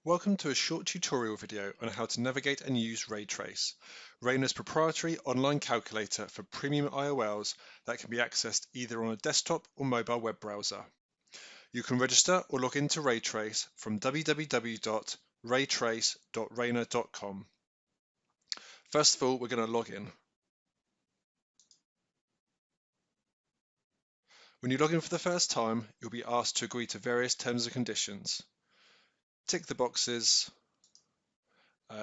Welcome to a short tutorial video on how to navigate and use Raytrace, Rayner's proprietary online calculator for premium IOLs that can be accessed either on a desktop or mobile web browser. You can register or log into Raytrace from www.raytrace.rayner.com. First of all, we're going to log in. When you log in for the first time, you'll be asked to agree to various terms and conditions. Tick the boxes.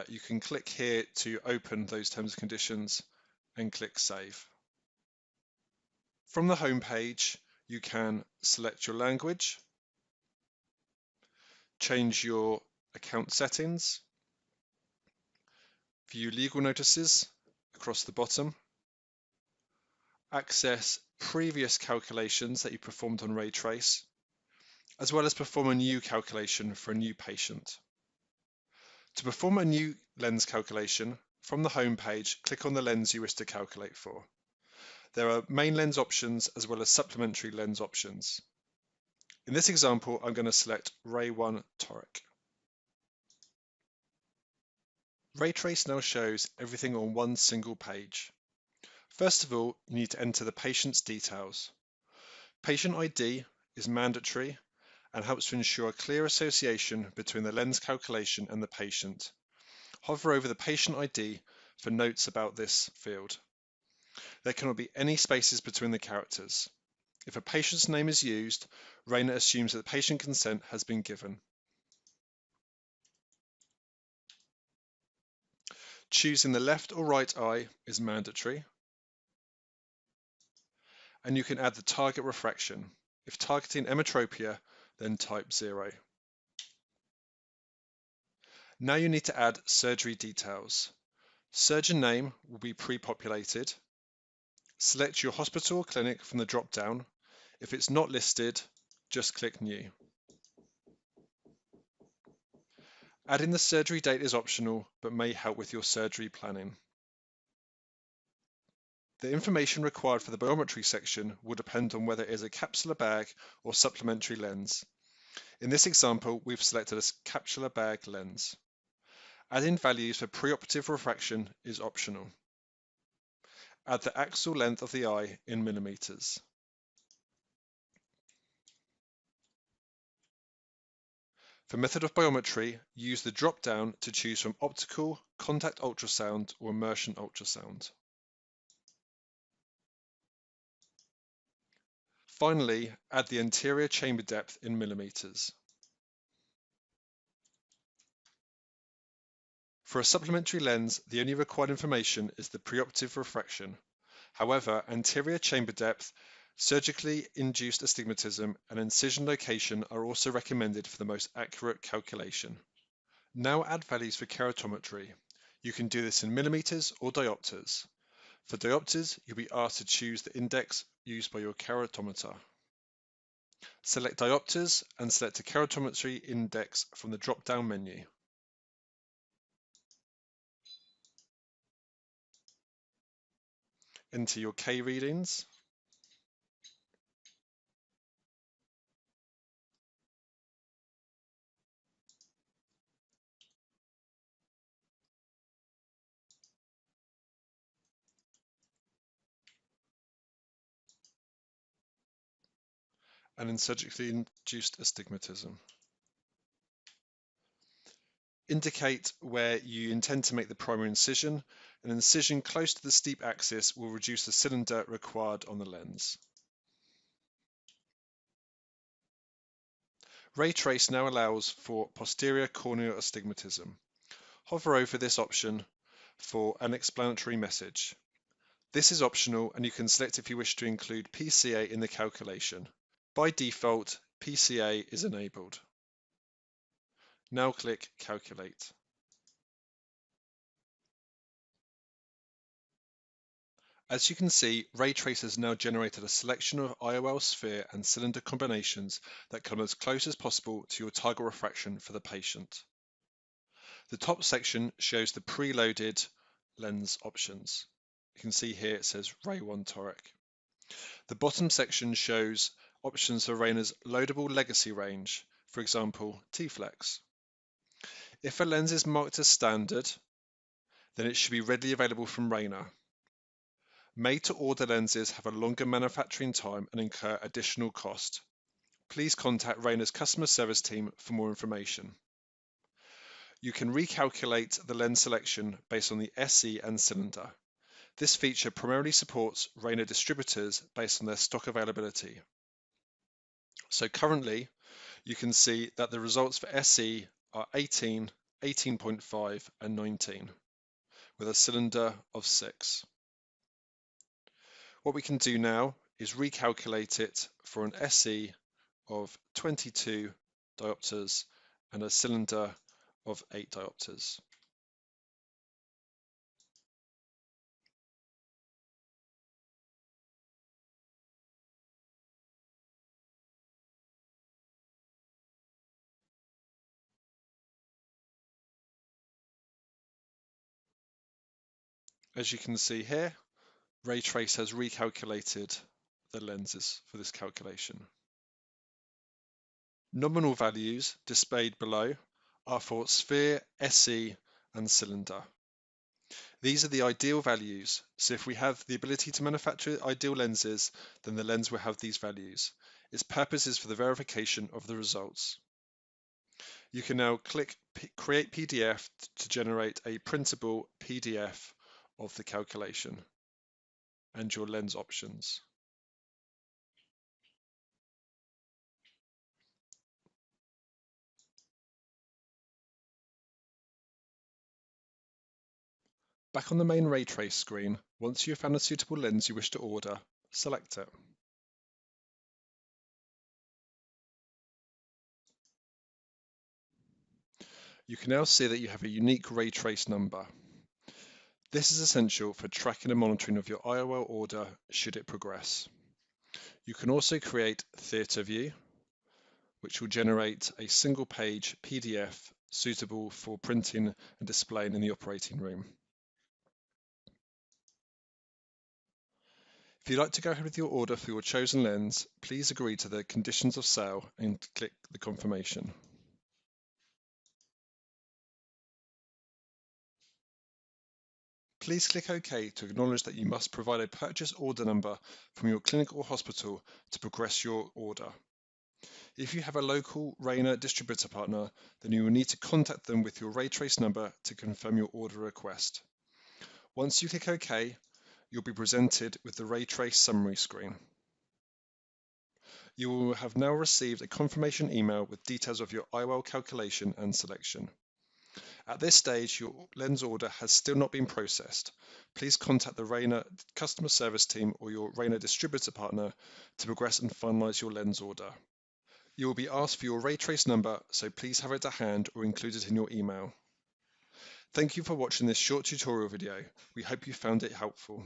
You can click here to open those terms and conditions and click Save. From the home page, you can select your language, change your account settings, view legal notices across the bottom, access previous calculations that you performed on Raytrace, as well as perform a new calculation for a new patient. To perform a new lens calculation, from the home page, click on the lens you wish to calculate for. There are main lens options as well as supplementary lens options. In this example, I'm going to select Ray 1 toric. Raytrace now shows everything on one single page. First of all, you need to enter the patient's details. Patient ID is mandatory and helps to ensure a clear association between the lens calculation and the patient. Hover over the patient ID for notes about this field. There cannot be any spaces between the characters. If a patient's name is used, Rayner assumes that patient consent has been given. Choosing the left or right eye is mandatory. And you can add the target refraction. If targeting emmetropia, then type 0. Now you need to add surgery details. Surgeon name will be pre-populated. Select your hospital or clinic from the drop-down. If it's not listed, just click New. Adding the surgery date is optional, but may help with your surgery planning. The information required for the biometry section will depend on whether it is a capsular bag or supplementary lens. In this example, we've selected a capsular bag lens. Adding values for preoperative refraction is optional. Add the axial length of the eye in millimeters. For method of biometry, use the drop-down to choose from optical, contact ultrasound, or immersion ultrasound. Finally, add the anterior chamber depth in millimeters. For a supplementary lens, the only required information is the preoperative refraction. However, anterior chamber depth, surgically induced astigmatism, and incision location are also recommended for the most accurate calculation. Now add values for keratometry. You can do this in millimeters or diopters. For diopters, you'll be asked to choose the index used by your keratometer. Select diopters and select a keratometry index from the drop-down menu. Enter your K readings. And in surgically induced astigmatism. Indicate where you intend to make the primary incision. An incision close to the steep axis will reduce the cylinder required on the lens. Raytrace now allows for posterior corneal astigmatism. Hover over this option for an explanatory message. This is optional and you can select if you wish to include PCA in the calculation. By default, PCA is enabled. Now click Calculate. As you can see, Raytrace has now generated a selection of IOL sphere and cylinder combinations that come as close as possible to your target refraction for the patient. The top section shows the preloaded lens options. You can see here it says Ray 1 toric. The bottom section shows options for Rayner's loadable legacy range, for example, T-Flex. If a lens is marked as standard, then it should be readily available from Rayner. Made-to-order lenses have a longer manufacturing time and incur additional cost. Please contact Rayner's customer service team for more information. You can recalculate the lens selection based on the SE and cylinder. This feature primarily supports Rayner distributors based on their stock availability. So currently, you can see that the results for SE are 18, 18.5 and 19, with a cylinder of 6. What we can do now is recalculate it for an SE of 22 diopters and a cylinder of 8 diopters. As you can see here, Raytrace has recalculated the lenses for this calculation. Nominal values displayed below are for sphere, SE and cylinder. These are the ideal values, so if we have the ability to manufacture ideal lenses, then the lens will have these values. Its purpose is for the verification of the results. You can now click Create PDF to generate a printable PDF of the calculation and your lens options. Back on the main Raytrace screen, once you have found a suitable lens you wish to order, select it. You can now see that you have a unique Raytrace number. This is essential for tracking and monitoring of your IOL order should it progress. You can also create Theatre View, which will generate a single page PDF suitable for printing and displaying in the operating room. If you'd like to go ahead with your order for your chosen lens, please agree to the conditions of sale and click the confirmation. Please click OK to acknowledge that you must provide a purchase order number from your clinic or hospital to progress your order. If you have a local Rayner distributor partner, then you will need to contact them with your Raytrace number to confirm your order request. Once you click OK, you'll be presented with the Raytrace summary screen. You will have now received a confirmation email with details of your IOL calculation and selection. At this stage, your lens order has still not been processed. Please contact the Rayner customer service team or your Rayner distributor partner to progress and finalize your lens order. You will be asked for your Raytrace number, so please have it to hand or include it in your email. Thank you for watching this short tutorial video. We hope you found it helpful.